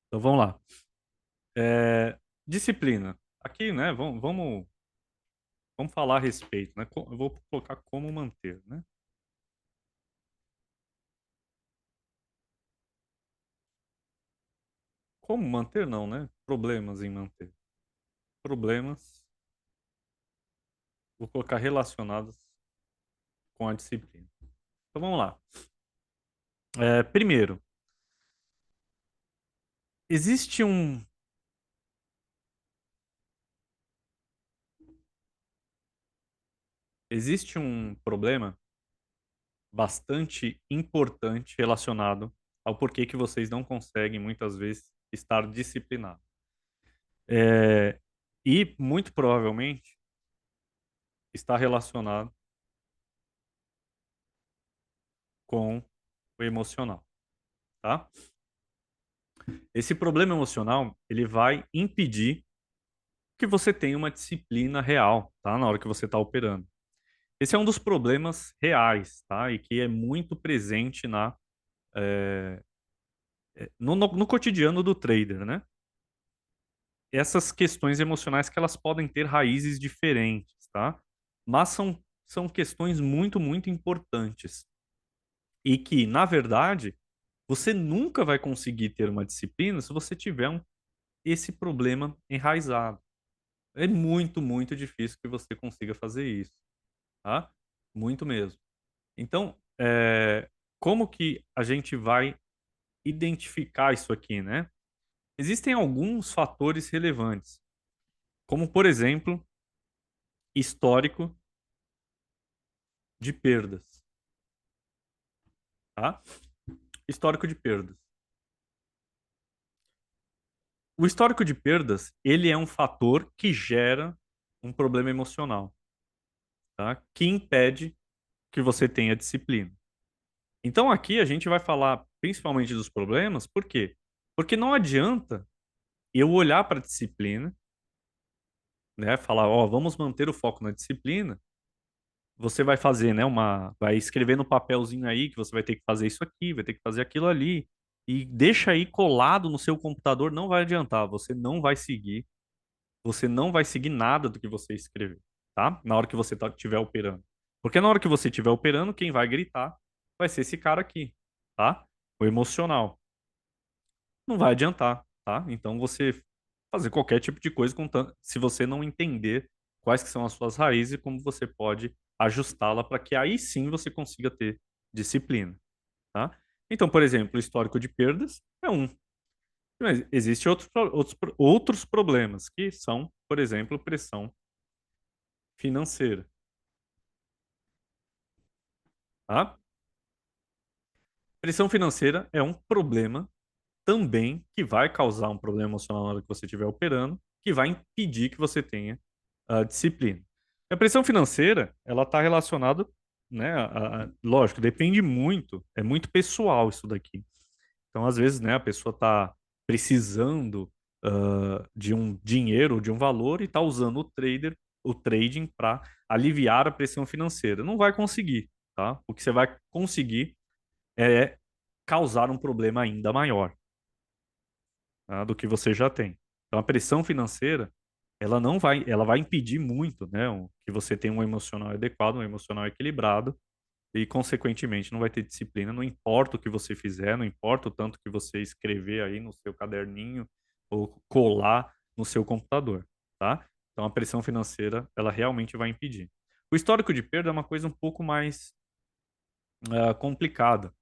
Então vamos lá. Disciplina. Aqui, né? Vamos falar a respeito, né? Eu vou colocar como manter, né? Como manter, não, né? Problemas em manter. Problemas, vou colocar relacionados com a disciplina. Então vamos lá. Primeiro, existe um, existe um problema bastante importante relacionado ao porquê que vocês não conseguem, muitas vezes, estar disciplinados. É, e, muito provavelmente, está relacionado com o emocional, tá? Esse problema emocional, ele vai impedir que você tenha uma disciplina real, tá? Na hora que você está operando. Esse é um dos problemas reais, tá? E que é muito presente no cotidiano do trader, né? Essas questões emocionais que elas podem ter raízes diferentes, tá? Mas são questões muito, muito importantes. E que, na verdade, você nunca vai conseguir ter uma disciplina se você tiver esse problema enraizado. É muito, muito difícil que você consiga fazer isso, tá? Muito mesmo. Então, como que a gente vai identificar isso aqui, né? Existem alguns fatores relevantes, como, por exemplo, histórico de perdas, tá? Histórico de perdas. O histórico de perdas, ele é um fator que gera um problema emocional, tá? Que impede que você tenha disciplina. Então aqui a gente vai falar principalmente dos problemas, por quê? Porque não adianta eu olhar para a disciplina, né, falar, ó, vamos manter o foco na disciplina. Você vai fazer, né, vai escrever no papelzinho aí que você vai ter que fazer isso aqui, vai ter que fazer aquilo ali, e deixa aí colado no seu computador, não vai adiantar, você não vai seguir nada do que você escreveu, tá? Na hora que você estiver operando. Porque na hora que você estiver operando, quem vai gritar vai ser esse cara aqui, tá? O emocional. Não vai adiantar, tá? Então você fazer qualquer tipo de coisa se você não entender quais que são as suas raízes e como você pode ajustá-la para que aí sim você consiga ter disciplina, tá? Então, por exemplo, o histórico de perdas é um. Mas existem outros problemas que são, por exemplo, pressão financeira, tá? Pressão financeira é um problema também que vai causar um problema emocional na hora que você estiver operando, que vai impedir que você tenha a disciplina. A pressão financeira, ela está relacionada, né, lógico, depende muito, é muito pessoal isso daqui. Então, às vezes, né, a pessoa está precisando de um dinheiro, de um valor e está usando o trading para aliviar a pressão financeira. Não vai conseguir, tá? O que você vai conseguir é causar um problema ainda maior, tá, do que você já tem. Então, a pressão financeira, ela vai impedir muito, né, que você tenha um emocional adequado, um emocional equilibrado e, consequentemente, não vai ter disciplina, não importa o que você fizer, não importa o tanto que você escrever aí no seu caderninho ou colar no seu computador, tá? Então, a pressão financeira, ela realmente vai impedir. O histórico de perda é uma coisa um pouco mais complicada.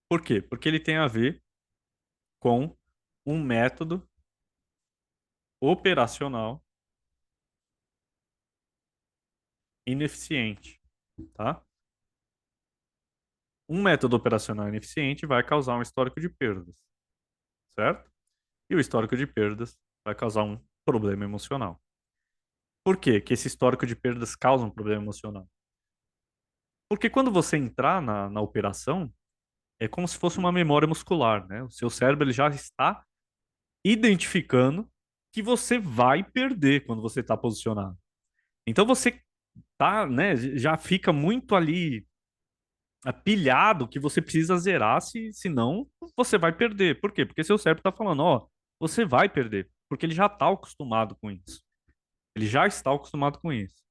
Por quê? Porque ele tem a ver com um método operacional ineficiente, tá? Um método operacional ineficiente vai causar um histórico de perdas, certo? E o histórico de perdas vai causar um problema emocional. Por quê que esse histórico de perdas causa um problema emocional? Porque quando você entrar na operação, é como se fosse uma memória muscular, né? O seu cérebro ele já está identificando que você vai perder quando você está posicionado. Então você tá, né, já fica muito ali pilhado que você precisa zerar, senão você vai perder. Por quê? Porque seu cérebro está falando, ó, você vai perder, porque ele já está acostumado com isso. Ele já está acostumado com isso.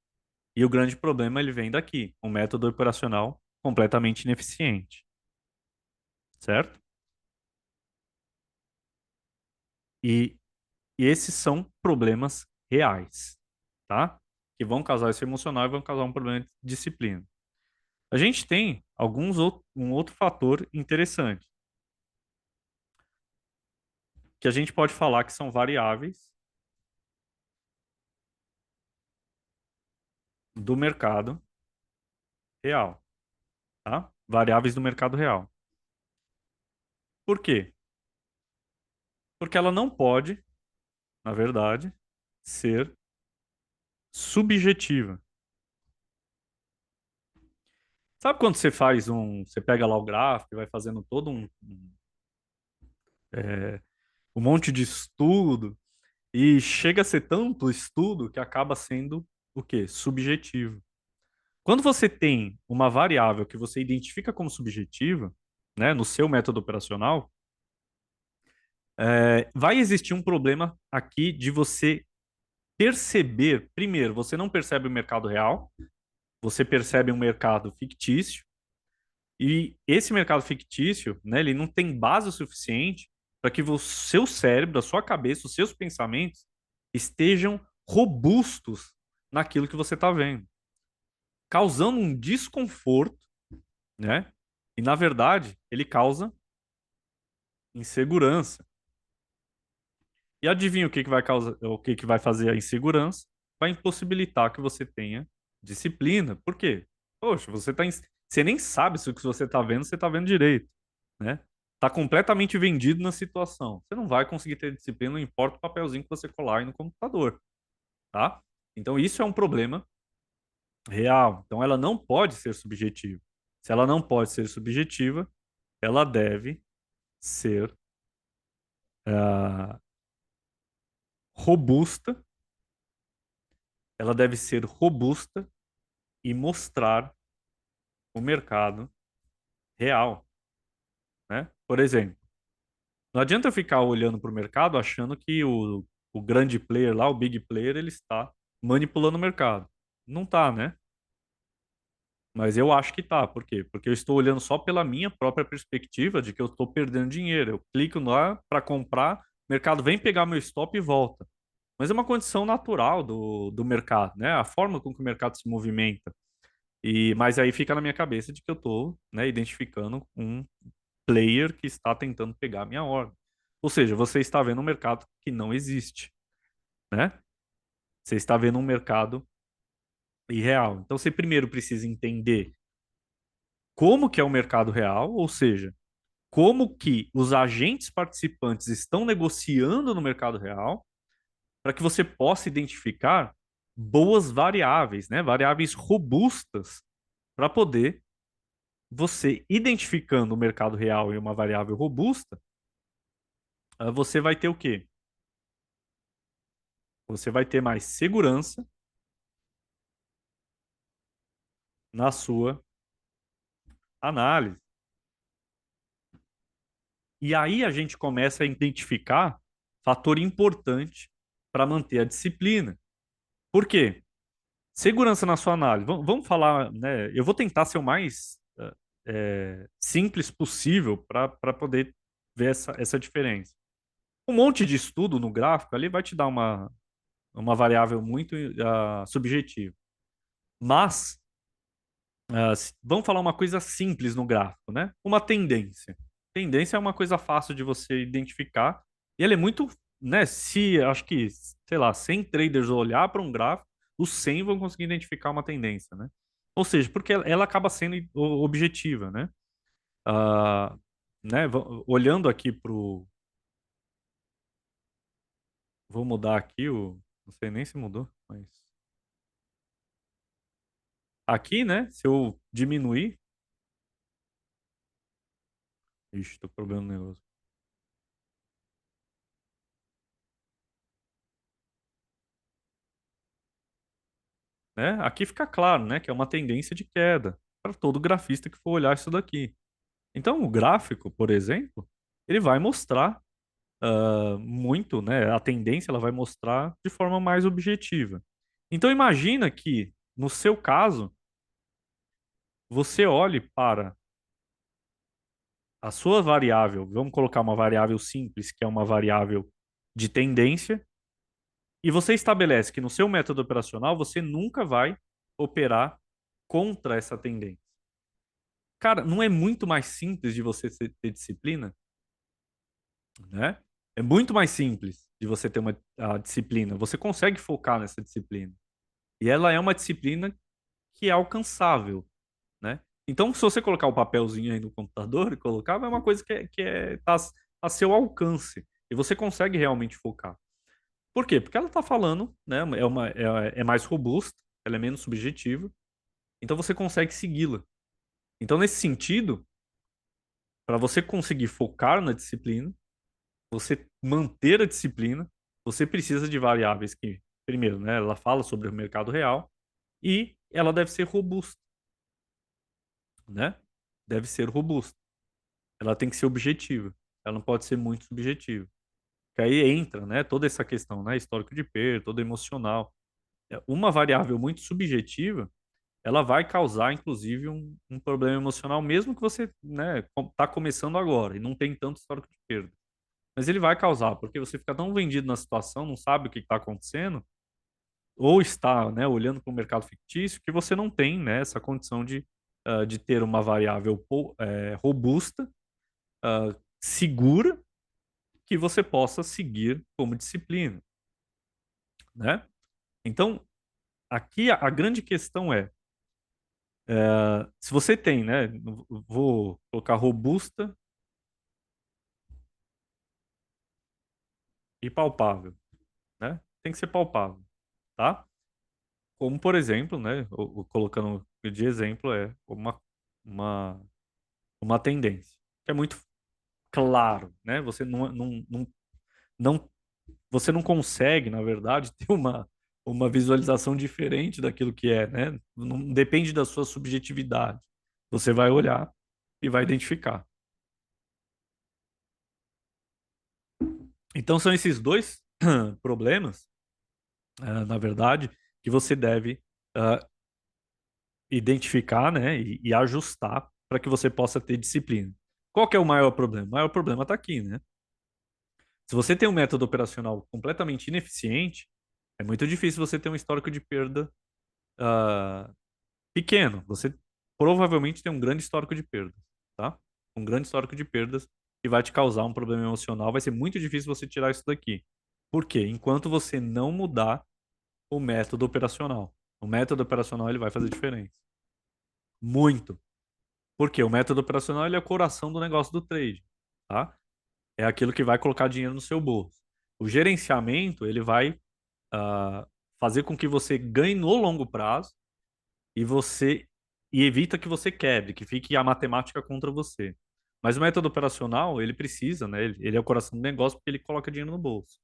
E o grande problema ele vem daqui, um método operacional completamente ineficiente, certo? E, e esses são problemas reais, tá? Que vão causar isso emocional e vão causar um problema de disciplina. A gente tem um outro fator interessante que a gente pode falar que são variáveis do mercado real, tá? Variáveis do mercado real. Por quê? Porque ela não pode, na verdade, ser subjetiva. Sabe quando você pega lá o gráfico e vai fazendo todo um monte de estudo e chega a ser tanto estudo que acaba sendo o quê? Subjetivo. Quando você tem uma variável que você identifica como subjetiva, né, no seu método operacional, vai existir um problema aqui de você perceber. Primeiro, você não percebe o mercado real, você percebe um mercado fictício, e esse mercado fictício, né, ele não tem base o suficiente para que o seu cérebro, a sua cabeça, os seus pensamentos estejam robustos naquilo que você está vendo, causando um desconforto, né? E na verdade, ele causa insegurança. E adivinha o que que vai causar, o que que vai fazer a insegurança? Vai impossibilitar que você tenha disciplina. Por quê? Poxa, você nem sabe se o que você está vendo direito, né? Tá completamente vendido na situação. Você não vai conseguir ter disciplina, não importa o papelzinho que você colar aí no computador, tá? Então isso é um problema real. Então ela não pode ser subjetiva. Se ela não pode ser subjetiva, ela deve ser ah, robusta, ela deve ser robusta e mostrar o mercado real, né? Por exemplo, não adianta eu ficar olhando para o mercado achando que o grande player lá, o big player, ele está manipulando o mercado. Não tá, né? Mas eu acho que tá. Por quê? Porque eu estou olhando só pela minha própria perspectiva de que eu estou perdendo dinheiro. Eu clico lá para comprar, o mercado vem pegar meu stop e volta. Mas é uma condição natural do mercado, né? A forma com que o mercado se movimenta. Mas aí fica na minha cabeça de que eu estou, né, identificando um player que está tentando pegar a minha ordem. Ou seja, você está vendo um mercado que não existe, né? Você está vendo um mercado irreal. Então você primeiro precisa entender como que é o mercado real, ou seja, como que os agentes participantes estão negociando no mercado real, para que você possa identificar boas variáveis, né? Variáveis robustas para poder você identificando o mercado real e uma variável robusta, você vai ter o quê? Você vai ter mais segurança na sua análise. E aí a gente começa a identificar fator importante para manter a disciplina. Por quê? Segurança na sua análise. Vamos falar, né? Eu vou tentar ser o mais simples possível para poder ver essa diferença. Um monte de estudo no gráfico ali vai te dar uma variável muito subjetiva. Mas vamos falar uma coisa simples no gráfico, né? Uma tendência. Tendência é uma coisa fácil de você identificar. E ela é muito, né? Se acho que, sei lá, 100 traders olhar para um gráfico, os 100 vão conseguir identificar uma tendência, né? Ou seja, porque ela acaba sendo objetiva, né? Ah, né? Olhando aqui para o. Vou mudar aqui o. Não sei nem se mudou, mas. Aqui, né? Se eu diminuir. Ixi, tô com problema no negócio. Né? Aqui fica claro, né, que é uma tendência de queda para todo grafista que for olhar isso daqui. Então, o gráfico, por exemplo, ele vai mostrar, muito, né? A tendência ela vai mostrar de forma mais objetiva. Então imagina que, no seu caso, você olhe para a sua variável, vamos colocar uma variável simples, que é uma variável de tendência, e você estabelece que no seu método operacional você nunca vai operar contra essa tendência. Cara, não é muito mais simples de você ter disciplina, né? É muito mais simples de você ter uma a disciplina. Você consegue focar nessa disciplina. E ela é uma disciplina que é alcançável, né? Então, se você colocar o papelzinho aí no computador e colocar, é uma coisa tá a seu alcance. E você consegue realmente focar. Por quê? Porque ela está falando, né? É mais robusta, ela é menos subjetiva, então você consegue segui-la. Então, nesse sentido, para você conseguir focar na disciplina, você manter a disciplina, você precisa de variáveis que, primeiro, né, ela fala sobre o mercado real e ela deve ser robusta, né? Deve ser robusta. Ela tem que ser objetiva. Ela não pode ser muito subjetiva. Que aí entra, né, toda essa questão, né, histórico de perda, todo emocional. Uma variável muito subjetiva, ela vai causar, inclusive, um problema emocional, mesmo que você, né, tá começando agora e não tem tanto histórico de perda. Mas ele vai causar, porque você fica tão vendido na situação, não sabe o que está acontecendo, ou está, né, olhando para o mercado fictício, que você não tem, né, essa condição de ter uma variável robusta, segura, que você possa seguir como disciplina, né? Então, aqui a grande questão se você tem, né, vou colocar robusta e palpável, né? Tem que ser palpável, tá? Como, por exemplo, né, colocando de exemplo, uma, uma tendência, que é muito claro, né? Você não, você não consegue, na verdade, ter uma visualização diferente daquilo que é, né? Não depende da sua subjetividade. Você vai olhar e vai identificar. Então, são esses dois problemas, na verdade, que você deve ah, identificar, né, e ajustar para que você possa ter disciplina. Qual que é o maior problema? O maior problema está aqui, né? Se você tem um método operacional completamente ineficiente, é muito difícil você ter um histórico de perda ah, pequeno. Você provavelmente tem um grande histórico de perdas, tá? Um grande histórico de perdas que vai te causar um problema emocional. Vai ser muito difícil você tirar isso daqui. Por quê? Enquanto você não mudar o método operacional. O método operacional ele vai fazer diferença. Muito. Porque o método operacional ele é o coração do negócio do trade, tá? É aquilo que vai colocar dinheiro no seu bolso. O gerenciamento ele vai ah, fazer com que você ganhe no longo prazo e você e evita que você quebre, que fique a matemática contra você. Mas o método operacional ele precisa, né? Ele é o coração do negócio porque ele coloca dinheiro no bolso.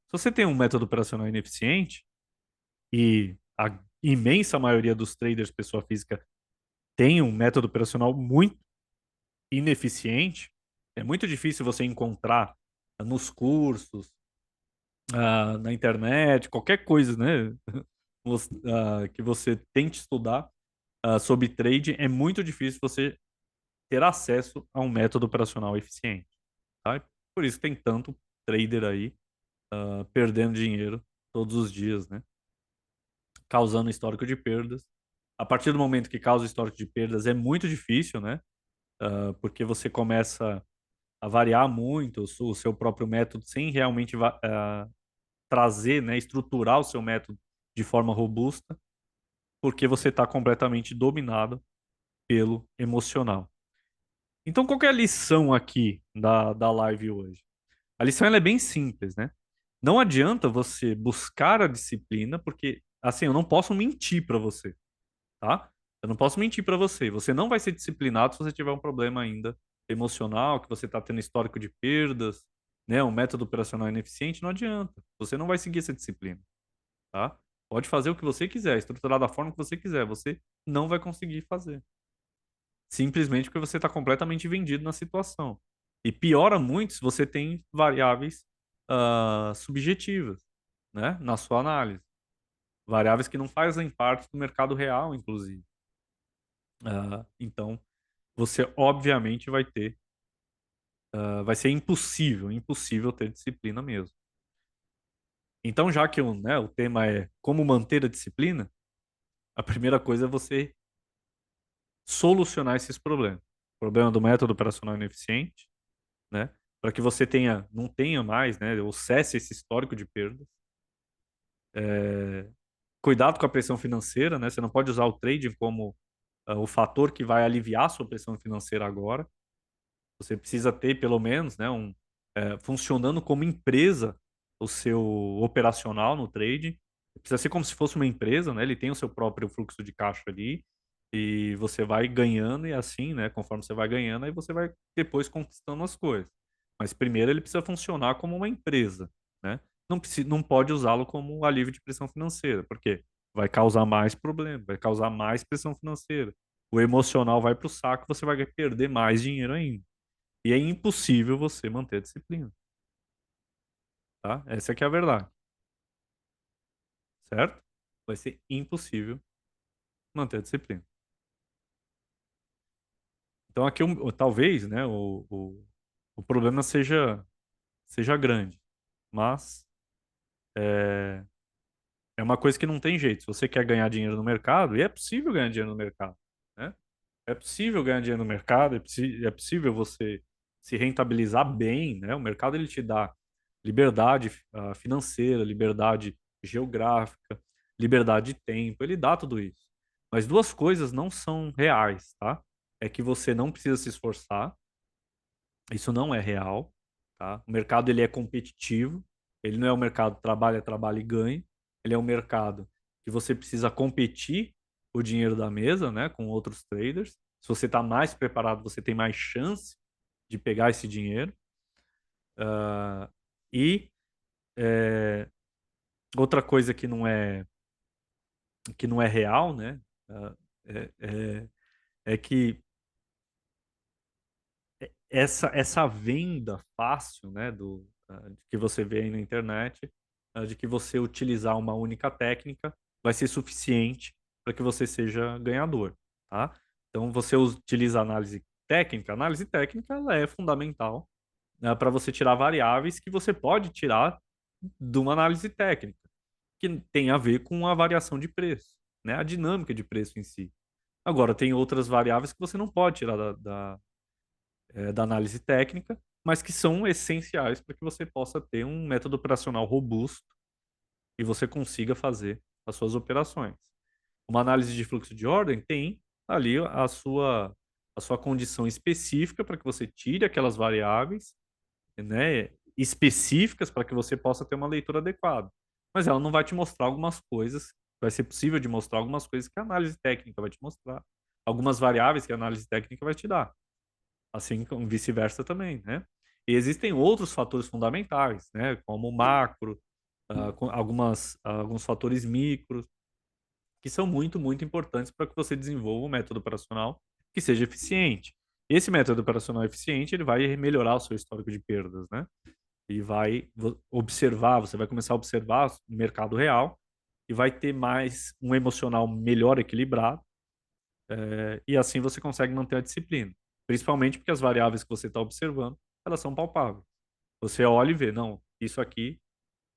Se você tem um método operacional ineficiente e a imensa maioria dos traders pessoa física tem um método operacional muito ineficiente, é muito difícil você encontrar nos cursos, na internet, qualquer coisa, né? Que você tente estudar sobre trade, é muito difícil você ter acesso a um método operacional eficiente, tá? Por isso que tem tanto trader aí perdendo dinheiro todos os dias, né? Causando histórico de perdas. A partir do momento que causa histórico de perdas, é muito difícil, né? Porque você começa a variar muito o seu próprio método sem realmente trazer, né, estruturar o seu método de forma robusta, porque você está completamente dominado pelo emocional. Então, qual que é a lição aqui da live hoje? A lição ela é bem simples, né? Não adianta você buscar a disciplina, porque, assim, eu não posso mentir para você, tá? Eu não posso mentir para você. Você não vai ser disciplinado se você tiver um problema ainda emocional, que você está tendo histórico de perdas, né? Um método operacional ineficiente, não adianta. Você não vai seguir essa disciplina, tá? Pode fazer o que você quiser, estruturar da forma que você quiser, você não vai conseguir fazer. Simplesmente porque você está completamente vendido na situação. E piora muito se você tem variáveis subjetivas, né, na sua análise. Variáveis que não fazem parte do mercado real, inclusive. Então, você obviamente vai ser impossível ter disciplina mesmo. Então, já que o tema é como manter a disciplina, a primeira coisa é você solucionar esses problemas. O problema do método operacional ineficiente, né? Para que você não tenha mais, né? Ou cesse esse histórico de perdas. Cuidado com a pressão financeira, né? Você não pode usar o trading como o fator que vai aliviar a sua pressão financeira agora. Você precisa ter, pelo menos, né, funcionando como empresa o seu operacional no trade. Precisa ser como se fosse uma empresa, né? Ele tem o seu próprio fluxo de caixa ali e você vai ganhando e assim, né? Conforme você vai ganhando, aí você vai depois conquistando as coisas. Mas primeiro ele precisa funcionar como uma empresa, né? Não pode usá-lo como um alívio de pressão financeira, porque vai causar mais problema, vai causar mais pressão financeira. O emocional vai para o saco, você vai perder mais dinheiro ainda. E é impossível você manter a disciplina, tá? Essa é que é a verdade, certo? Vai ser impossível manter a disciplina. Então aqui talvez, né, o problema seja grande, mas é uma coisa que não tem jeito. Se você quer ganhar dinheiro no mercado, e é possível ganhar dinheiro no mercado, né? É possível ganhar dinheiro no mercado, é possível você se rentabilizar bem, né? O mercado ele te dá liberdade financeira, liberdade geográfica, liberdade de tempo, ele dá tudo isso. Mas duas coisas não são reais, tá? É que você não precisa se esforçar, isso não é real, tá? O mercado ele é competitivo, ele não é um mercado trabalha e ganha, ele é um mercado que você precisa competir o dinheiro da mesa, né, com outros traders. Se você está mais preparado, você tem mais chance de pegar esse dinheiro. E outra coisa que não é real, né, ah, é, é, é que essa venda fácil, né, que você vê aí na internet, de que você utilizar uma única técnica vai ser suficiente para que você seja ganhador, tá? Então, você utiliza a análise técnica ela é fundamental, né, para você tirar variáveis que você pode tirar de uma análise técnica, que tem a ver com a variação de preço, né, a dinâmica de preço em si. Agora, tem outras variáveis que você não pode tirar da análise técnica, mas que são essenciais para que você possa ter um método operacional robusto e você consiga fazer as suas operações. Uma análise de fluxo de ordem tem ali a sua condição específica para que você tire aquelas variáveis, né, específicas para que você possa ter uma leitura adequada. Mas ela não vai te mostrar algumas coisas, vai ser possível de mostrar algumas coisas que a análise técnica vai te mostrar, algumas variáveis que a análise técnica vai te dar. Assim como vice-versa também, né? E existem outros fatores fundamentais, né? Como o macro, alguns fatores micros, que são muito, muito importantes para que você desenvolva um método operacional que seja eficiente. Esse método operacional eficiente, ele vai melhorar o seu histórico de perdas, né? E vai observar, você vai começar a observar o mercado real e vai ter mais um emocional melhor equilibrado, e assim você consegue manter a disciplina. Principalmente porque as variáveis que você está observando, elas são palpáveis. Você olha e vê, não, isso aqui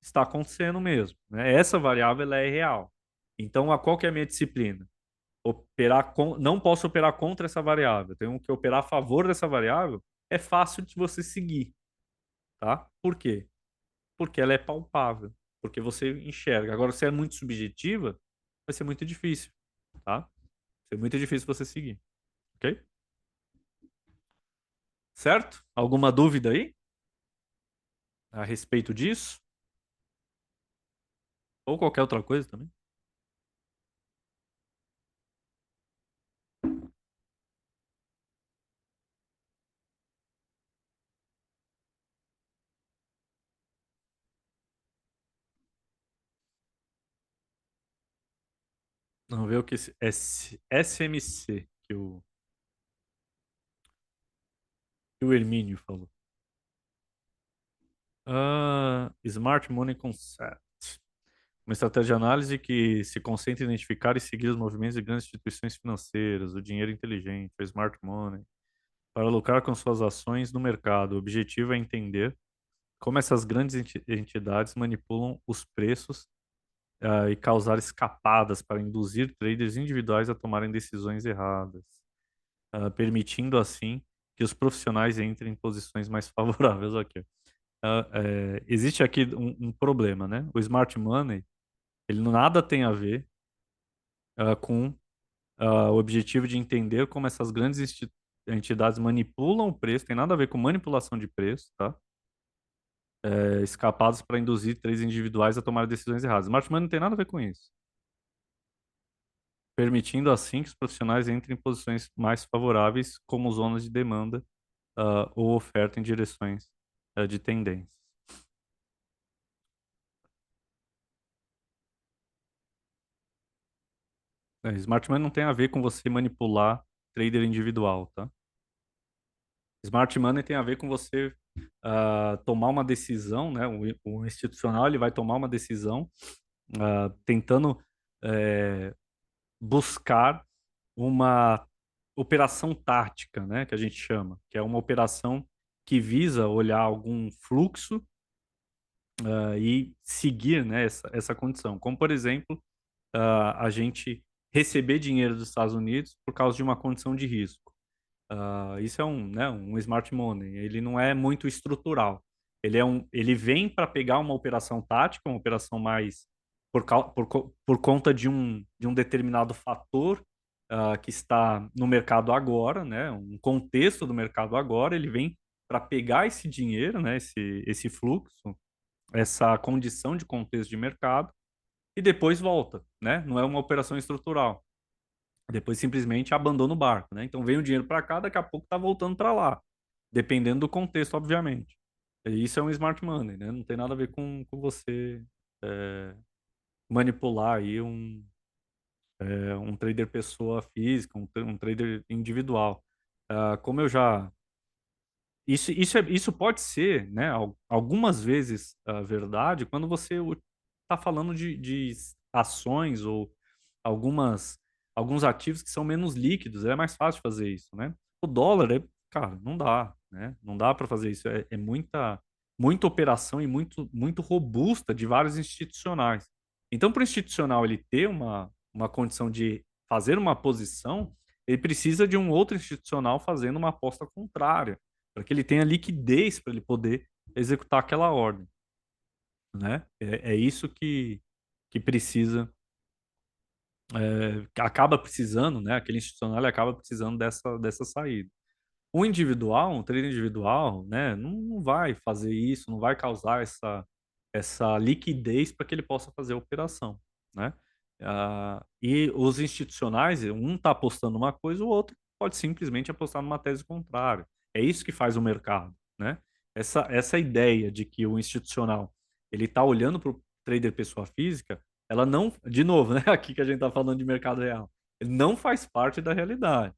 está acontecendo mesmo, né? Essa variável ela é real. Então, qual que é a minha disciplina? Não posso operar contra essa variável. Tenho que operar a favor dessa variável. É fácil de você seguir, tá? Por quê? Porque ela é palpável, porque você enxerga. Agora, se é muito subjetiva, vai ser muito difícil, tá? Vai ser muito difícil você seguir, ok? Certo? Alguma dúvida aí a respeito disso? Ou qualquer outra coisa também? Vamos ver o que esse SMC que o Hermínio falou. Smart Money Concept. Uma estratégia de análise que se concentra em identificar e seguir os movimentos de grandes instituições financeiras, o dinheiro inteligente, o smart money, para lucrar com suas ações no mercado. O objetivo é entender como essas grandes entidades manipulam os preços, e causar escapadas para induzir traders individuais a tomarem decisões erradas, permitindo assim que os profissionais entrem em posições mais favoráveis aqui. Existe aqui um problema, né? O smart money, ele nada tem a ver com o objetivo de entender como essas grandes entidades manipulam o preço, tem nada a ver com manipulação de preço, tá? Escapados para induzir três individuais a tomar decisões erradas. Smart money não tem nada a ver com isso. Permitindo assim que os profissionais entrem em posições mais favoráveis, como zonas de demanda, ou oferta em direções de tendência. Smart money não tem a ver com você manipular trader individual, tá? Smart money tem a ver com você tomar uma decisão, né? O institucional ele vai tomar uma decisão tentando buscar uma operação tática, né? Que a gente chama, que é uma operação que visa olhar algum fluxo e seguir, né, essa condição. Como, por exemplo, a gente receber dinheiro dos Estados Unidos por causa de uma condição de risco. Isso é um smart money. Ele não é muito estrutural. Ele vem para pegar uma operação tática, uma operação mais por conta de um determinado fator que está no mercado agora, né? Um contexto do mercado agora. Ele vem para pegar esse dinheiro, né? Esse fluxo, essa condição de contexto de mercado e depois volta, né? Não é uma operação estrutural. Depois simplesmente abandona o barco, né? Então vem o dinheiro para cá, daqui a pouco tá voltando para lá, dependendo do contexto, obviamente. E isso é um smart money, né? Não tem nada a ver com você é, manipular aí um trader pessoa física, um trader individual. Como eu já isso pode ser, né, algumas vezes verdade quando você está falando de ações ou algumas, alguns ativos que são menos líquidos, é mais fácil fazer isso, né? O dólar, cara, não dá, né? Não dá para fazer isso. É muita operação e muito robusta de vários institucionais. Então, para o institucional ele ter uma condição de fazer uma posição, ele precisa de um outro institucional fazendo uma aposta contrária para que ele tenha liquidez para ele poder executar aquela ordem, né? É isso que precisa, que acaba precisando, né? Aquele institucional ele acaba precisando dessa saída. Um individual, um trader individual, né? Não vai fazer isso, não vai causar essa liquidez para que ele possa fazer a operação, né? E os institucionais, um está apostando uma coisa, o outro pode simplesmente apostar numa tese contrária. É isso que faz o mercado, né? Essa ideia de que o institucional ele está olhando para o trader pessoa física, ela não, de novo, né? Aqui que a gente está falando de mercado real, ele não faz parte da realidade.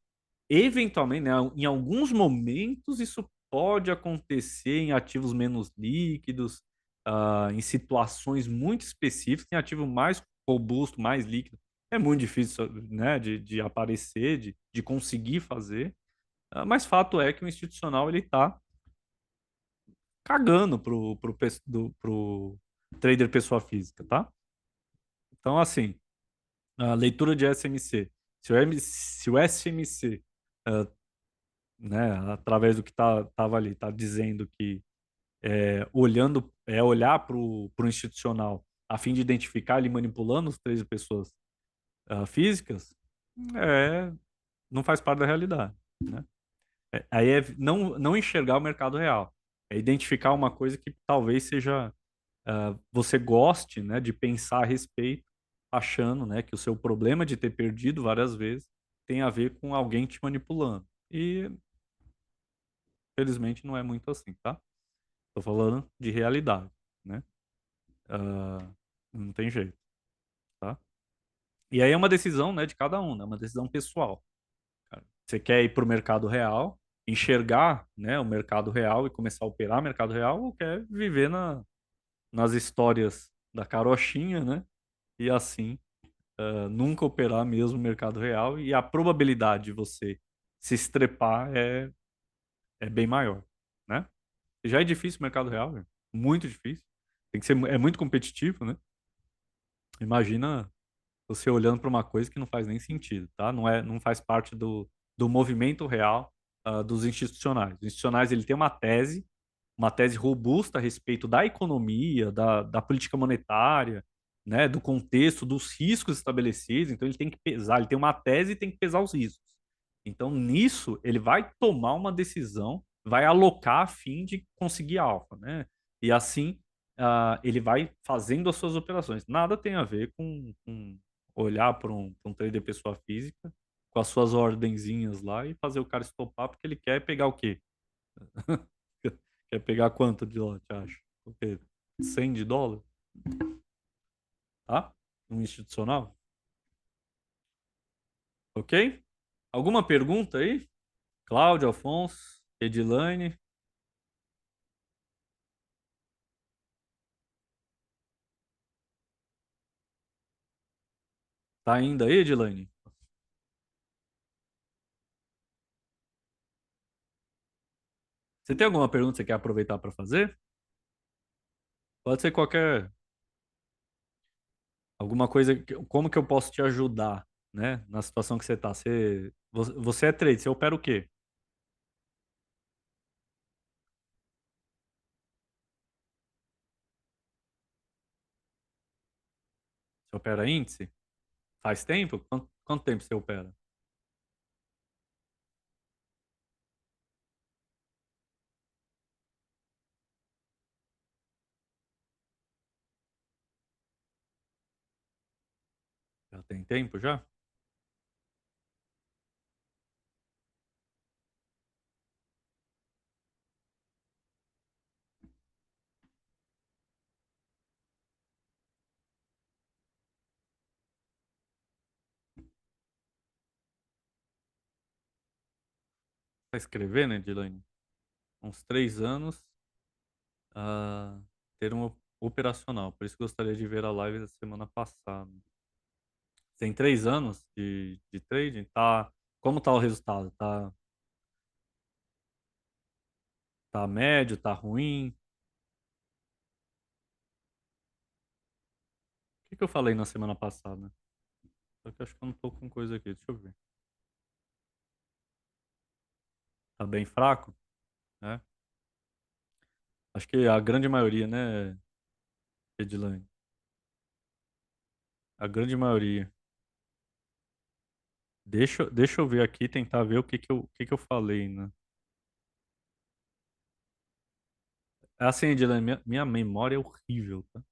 Eventualmente, né, em alguns momentos, isso pode acontecer em ativos menos líquidos, em situações muito específicas, em ativo mais robusto, mais líquido. É muito difícil, né, de aparecer, de conseguir fazer. Mas fato é que o institucional ele está cagando pro trader pessoa física, tá? Então, assim, a leitura de SMC. Se o SMC né, através do que tava ali, tá dizendo que olhar para o institucional a fim de identificar ele manipulando as três pessoas físicas, é, não faz parte da realidade, né? Aí é não enxergar o mercado real, é identificar uma coisa que talvez seja você goste, né, de pensar a respeito, achando, né, que o seu problema de ter perdido várias vezes tem a ver com alguém te manipulando. E felizmente não é muito assim, tá? Tô falando de realidade, né? Ah, não tem jeito, tá? E aí é uma decisão, né, de cada um, né? Uma decisão pessoal, cara. Você quer ir pro mercado real, enxergar, né, o mercado real e começar a operar o mercado real, ou quer viver nas histórias da carochinha, né? E assim, nunca operar mesmo o mercado real e a probabilidade de você se estrepar é bem maior, né? Já é difícil o mercado real, velho. Muito difícil. Tem que ser, é muito competitivo, né? Imagina você olhando para uma coisa que não faz nem sentido, tá? Não faz parte do movimento real, dos institucionais. Os institucionais, ele tem uma tese robusta a respeito da economia, da política monetária, né, do contexto, dos riscos estabelecidos. Então, ele tem que pesar, ele tem uma tese e tem que pesar os riscos. Então, nisso, ele vai tomar uma decisão, vai alocar a fim de conseguir alfa, né? E assim, ele vai fazendo as suas operações. Nada tem a ver com olhar para pra um trader pessoa física com as suas ordenzinhas lá e fazer o cara estopar porque ele quer pegar o quê? Quer pegar quanto de lote, acha? O quê? 100 de dólar? Tá? Um institucional? Ok? Alguma pergunta aí? Cláudio, Afonso, Edilane? Tá ainda aí, Edilane? Você tem alguma pergunta que você quer aproveitar para fazer? Pode ser qualquer, alguma coisa, como que eu posso te ajudar, né? Na situação que você tá. Você é trade, você opera o quê? Você opera índice? Faz tempo? Quanto tempo você opera? Já tem tempo já? Tá escrevendo, Edilane? Uns 3 anos, ter um operacional. Por isso que eu gostaria de ver a live da semana passada. Tem 3 anos de trading, tá? Como tá o resultado? Tá médio, tá ruim? O que eu falei na semana passada? Só que eu acho que eu não tô com coisa aqui, deixa eu ver. Tá bem fraco, né? Acho que a grande maioria, né, Edilane? A grande maioria. Deixa eu ver aqui, tentar ver o que que eu falei, né? É assim, Edilane, minha memória é horrível, tá?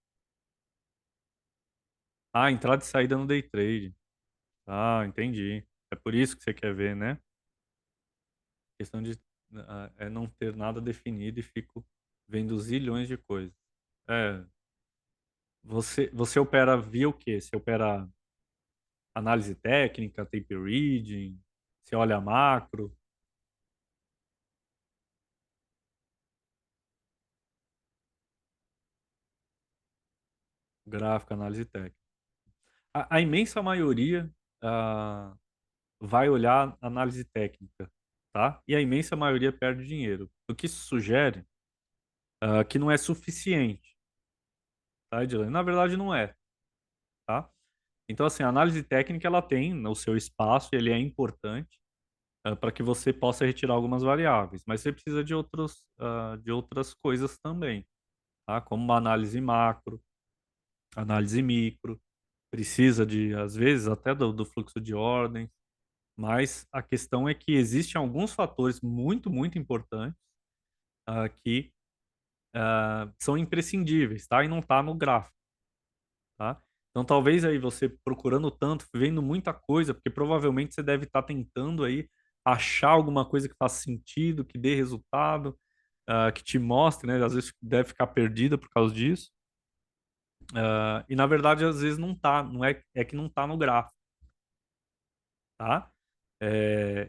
Ah, entrada e saída no day trade. Ah, entendi. É por isso que você quer ver, né? Questão de é não ter nada definido e fico vendo zilhões de coisas. É, você opera via o quê? Você opera análise técnica, tape reading, você olha macro, gráfico, análise técnica. A imensa maioria ah, vai olhar análise técnica, tá? E a imensa maioria perde dinheiro. O que isso sugere que não é suficiente, tá, Edilene? Na verdade, não é, tá? Então, assim, a análise técnica ela tem o seu espaço, ele é importante para que você possa retirar algumas variáveis, mas você precisa de outras coisas também, tá? Como uma análise macro, análise micro, precisa de, às vezes, até do fluxo de ordem, mas a questão é que existem alguns fatores muito importantes que são imprescindíveis, tá? E não tá no gráfico, tá? Então, talvez aí você procurando tanto, vendo muita coisa, porque provavelmente você deve estar tentando aí achar alguma coisa que faça sentido, que dê resultado, que te mostre, né? Às vezes deve ficar perdida por causa disso. E na verdade, às vezes não tá, não é, é que não tá no gráfico, tá?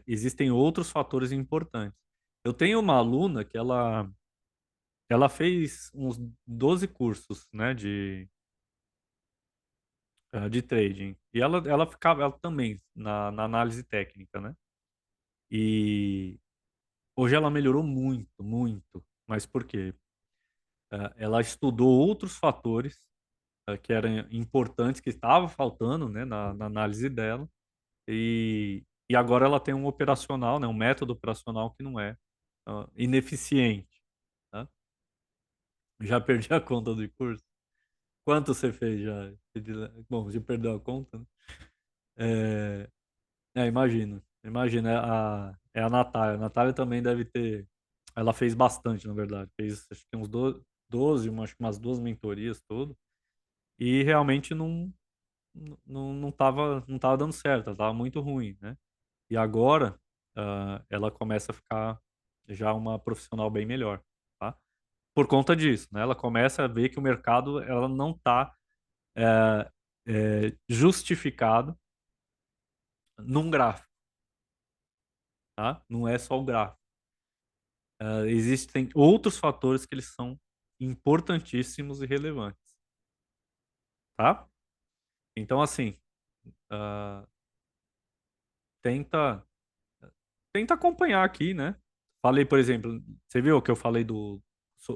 Existem outros fatores importantes. Eu tenho uma aluna que ela fez uns 12 cursos, né, de trading. E ela ficava ela também na análise técnica, né? E hoje ela melhorou muito, muito. Mas por quê? Ela estudou outros fatores que eram importantes, que estavam faltando, né, na análise dela. E agora ela tem um operacional, né, um método operacional que não é ineficiente, tá? Já perdi a conta do curso. Quanto você fez já? Bom, já perdeu a conta, né? É, imagino. Imagina, é a Natália. A Natália também deve ter. Ela fez bastante, na verdade. Fez acho que uns 12, acho que umas duas mentorias, tudo. E realmente não tava dando certo, ela tava muito ruim, né? E agora ela começa a ficar já uma profissional bem melhor, tá? Por conta disso, né? Ela começa a ver que o mercado ela não está justificado num gráfico, tá? Não é só o gráfico. Existem outros fatores que eles são importantíssimos e relevantes, tá? Então, assim, ah, tenta, tenta acompanhar aqui, né? Falei, por exemplo, você viu que eu falei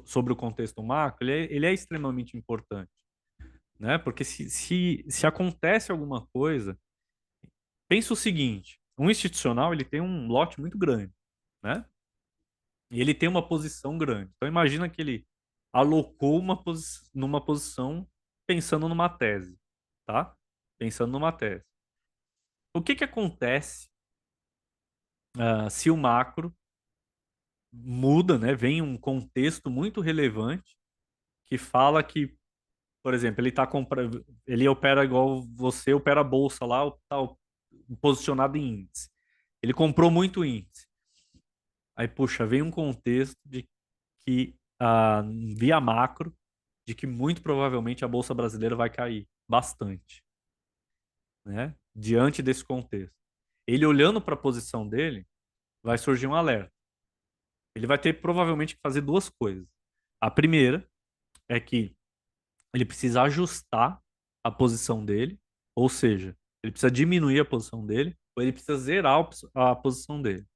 sobre o contexto macro? Ele é extremamente importante, né? Porque se acontece alguma coisa, pensa o seguinte, um institucional, ele tem um lote muito grande, né? E ele tem uma posição grande. Então imagina que ele alocou numa posição pensando numa tese, tá? Pensando numa tese. O que que acontece se o macro muda, né? Vem um contexto muito relevante que fala que, por exemplo, ele tá comprando, ele opera igual você opera a bolsa lá, tá posicionado em índice. Ele comprou muito índice. Aí, puxa, vem um contexto de que, via macro, de que muito provavelmente a Bolsa Brasileira vai cair bastante, né? Diante desse contexto. Ele olhando para a posição dele, vai surgir um alerta. Ele vai ter provavelmente que fazer duas coisas. A primeira é que ele precisa ajustar a posição dele, ou seja, ele precisa diminuir a posição dele, ou ele precisa zerar a posição dele.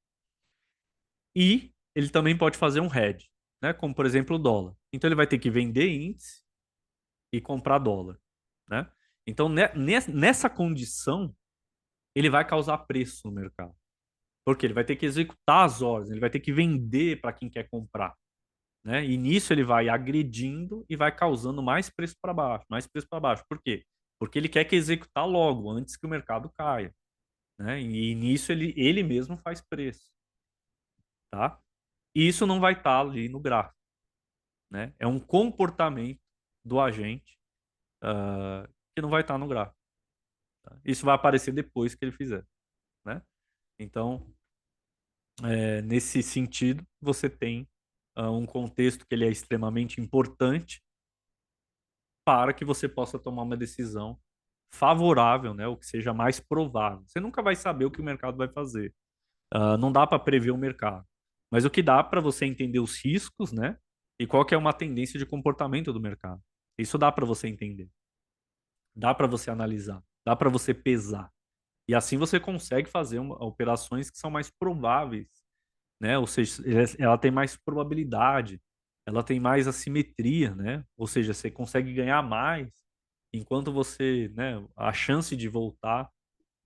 E ele também pode fazer um hedge, né? Como por exemplo o dólar. Então ele vai ter que vender índice e comprar dólar, né? Então nessa condição ele vai causar preço no mercado, porque ele vai ter que executar as ordens, ele vai ter que vender para quem quer comprar, né? E nisso ele vai agredindo e vai causando mais preço para baixo, mais preço para baixo. Por quê? Porque ele quer que executar logo, antes que o mercado caia, né? E nisso ele mesmo faz preço, tá? E isso não vai estar ali no gráfico, né? É um comportamento do agente que não vai estar no gráfico. Tá? Isso vai aparecer depois que ele fizer, né? Então, nesse sentido, você tem um contexto que ele é extremamente importante para que você possa tomar uma decisão favorável, né? O que seja mais provável. Você nunca vai saber o que o mercado vai fazer. Não dá para prever o mercado. Mas o que dá para você entender os riscos, né? E qual que é uma tendência de comportamento do mercado. Isso dá para você entender. Dá para você analisar. Dá para você pesar. E assim você consegue fazer operações que são mais prováveis, né? Ou seja, ela tem mais probabilidade, ela tem mais assimetria, né? Ou seja, você consegue ganhar mais, enquanto você, né, a chance de voltar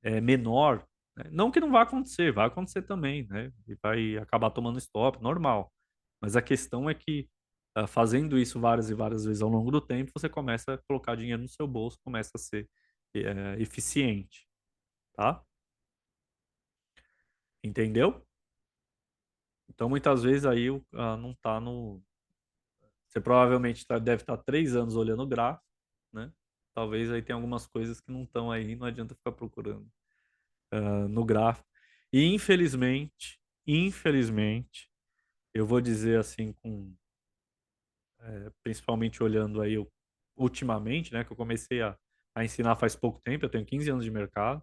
é menor, né? Não que não vai acontecer também, né? E vai acabar tomando stop, normal. Mas a questão é que fazendo isso várias e várias vezes ao longo do tempo, você começa a colocar dinheiro no seu bolso, começa a ser eficiente, tá? Entendeu? Então, muitas vezes aí não tá no. Você provavelmente deve estar 3 anos olhando o gráfico, né? Talvez aí tenha algumas coisas que não estão aí, não adianta ficar procurando no gráfico. E infelizmente, eu vou dizer assim, principalmente olhando aí ultimamente, né? Que eu comecei a ensinar faz pouco tempo, eu tenho 15 anos de mercado,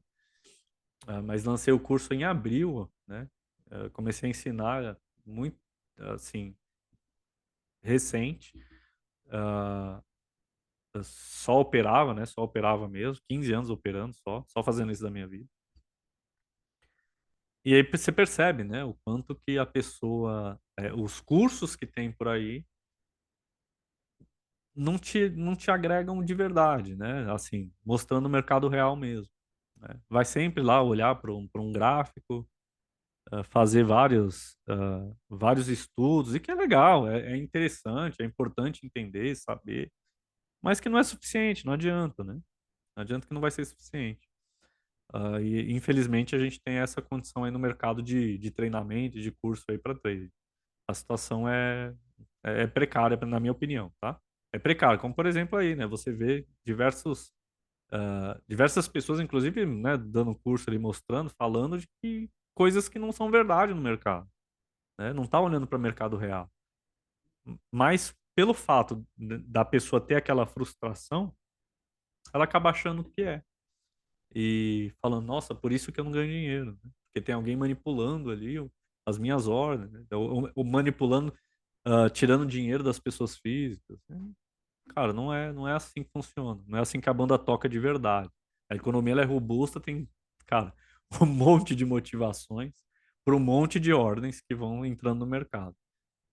mas lancei o curso em abril, né? Comecei a ensinar muito, assim, recente, ah, só operava, né? Só operava mesmo, 15 anos operando só fazendo isso da minha vida. E aí você percebe, né, o quanto que a pessoa, os cursos que tem por aí não te agregam de verdade, né? Assim, mostrando o mercado real mesmo, né? Vai sempre lá olhar para um gráfico, fazer vários estudos, e que é legal, é interessante, é importante entender, saber, mas que não é suficiente, não adianta, né? Não adianta que não vai ser suficiente. E infelizmente a gente tem essa condição aí no mercado de treinamento, de curso aí para trade. A situação é precária, na minha opinião, tá? É precária, como por exemplo aí, né? Você vê diversas pessoas, inclusive, né, dando curso ali, mostrando, falando de que coisas que não são verdade no mercado, né? Não tá olhando para o mercado real. Mas pelo fato da pessoa ter aquela frustração, ela acaba achando que é. E falando, nossa, por isso que eu não ganho dinheiro, né? Porque tem alguém manipulando ali as minhas ordens, né? Ou manipulando, tirando dinheiro das pessoas físicas, né? Cara, não é assim que funciona. Não é assim que a banda toca de verdade. A economia ela é robusta, tem, cara, um monte de motivações para um monte de ordens que vão entrando no mercado.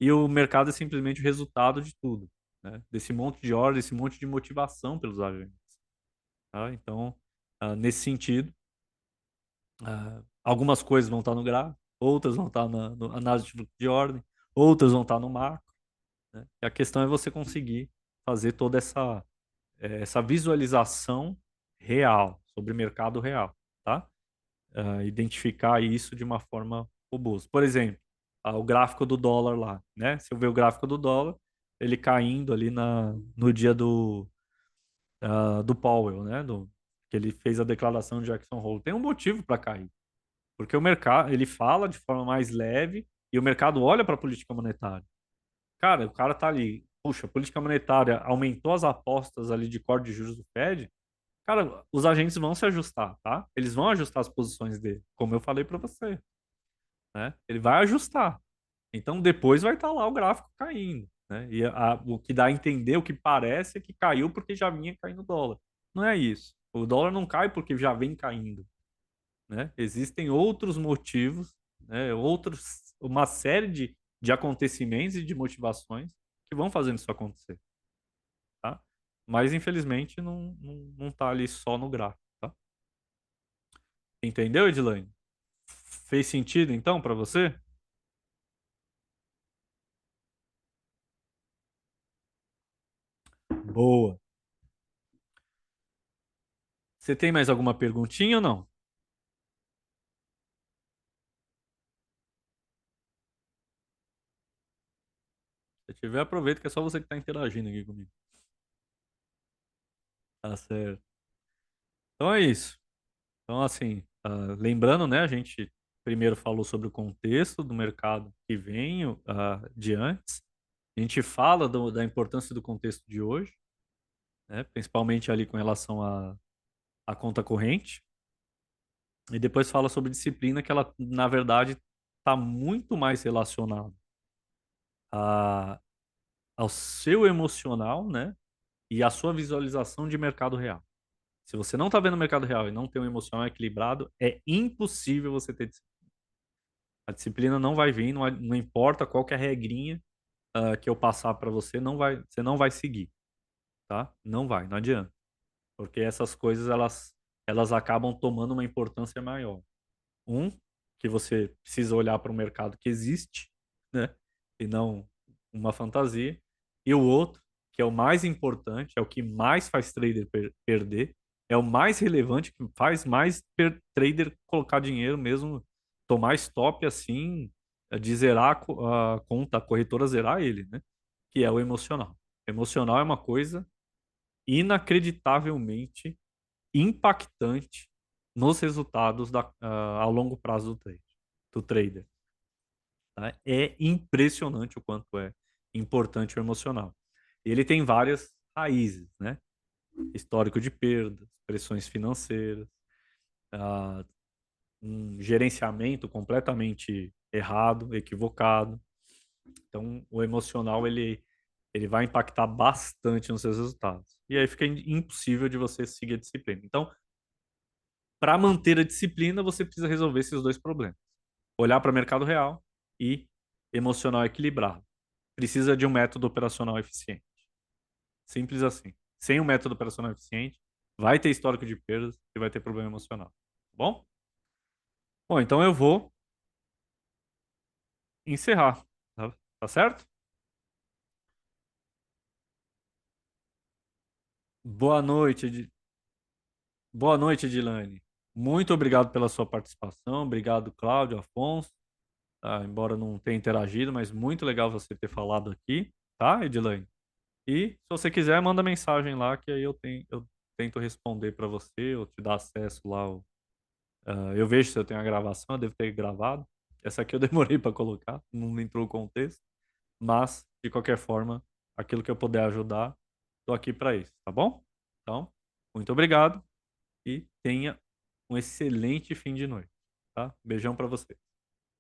E o mercado é simplesmente o resultado de tudo, né? Desse monte de ordens, desse monte de motivação pelos agentes, tá? Então, nesse sentido, algumas coisas vão estar no gráfico, outras vão estar no análise de fluxo de ordem, outras vão estar no macro, né? E a questão é você conseguir fazer toda essa visualização real, sobre o mercado real, tá? Identificar isso de uma forma robusta. Por exemplo, o gráfico do dólar lá, né? Se eu ver o gráfico do dólar, ele caindo ali no dia do Powell, né? Que ele fez a declaração de Jackson Hole. Tem um motivo para cair, porque o mercado, ele fala de forma mais leve e o mercado olha para a política monetária. Cara, o cara tá ali, puxa, a política monetária aumentou as apostas ali de corte de juros do Fed. Cara, os agentes vão se ajustar, tá? Eles vão ajustar as posições dele, como eu falei para você, né? Ele vai ajustar. Então depois vai estar lá o gráfico caindo, né? E o que dá a entender, o que parece é que caiu porque já vinha caindo o dólar. Não é isso. O dólar não cai porque já vem caindo, né? Existem outros motivos, né? Uma série de acontecimentos e de motivações que vão fazendo isso acontecer, tá? Mas infelizmente não tá ali só no gráfico, tá? Entendeu, Edilane? Fez sentido então para você? Boa. Você tem mais alguma perguntinha ou não? Se tiver, aproveita que é só você que está interagindo aqui comigo. Tá certo. Então é isso. Então, assim, lembrando, né, a gente primeiro falou sobre o contexto do mercado que vem de antes. A gente fala da importância do contexto de hoje, né, principalmente ali com relação à conta corrente. E depois fala sobre disciplina, que ela, na verdade, está muito mais relacionada a, ao seu emocional, né, e à sua visualização de mercado real. Se você não está vendo o mercado real e não tem um emocional equilibrado, é impossível você ter disciplina. A disciplina não vai vir, não importa qual que é a regrinha que eu passar para você, você não vai seguir, tá? Não vai, não adianta. Porque essas coisas, elas acabam tomando uma importância maior. Um, que você precisa olhar para o mercado que existe, né? E não uma fantasia. E o outro, que é o mais importante, é o que mais faz trader perder, é o mais relevante, que faz mais trader colocar dinheiro mesmo, tomar stop assim, de zerar a conta, a corretora zerar ele, né? Que é o emocional. O emocional é uma coisa inacreditavelmente impactante nos resultados ao longo prazo do trader. Tá? É impressionante o quanto é importante o emocional. Ele tem várias raízes, né? Histórico de perdas, pressões financeiras, ah, um gerenciamento completamente errado, equivocado. Então, o emocional ele vai impactar bastante nos seus resultados. E aí fica impossível de você seguir a disciplina. Então, para manter a disciplina, você precisa resolver esses dois problemas. Olhar para o mercado real e emocional equilibrado. Precisa de um método operacional eficiente. Simples assim. Sem um método operacional eficiente, vai ter histórico de perdas e vai ter problema emocional. Tá bom? Bom, então eu vou encerrar. Tá certo? Boa noite, boa noite, Edilane. Muito obrigado pela sua participação. Obrigado, Cláudio, Afonso. Tá? Embora não tenha interagido, mas muito legal você ter falado aqui, tá, Edilane? E se você quiser, manda mensagem lá que aí eu tento responder para você, ou te dar acesso lá. Eu vejo se eu tenho a gravação, eu devo ter gravado. Essa aqui eu demorei para colocar, não entrou o contexto, mas de qualquer forma, aquilo que eu puder ajudar, tô aqui para isso, tá bom? Então, muito obrigado e tenha um excelente fim de noite, tá? Beijão para você.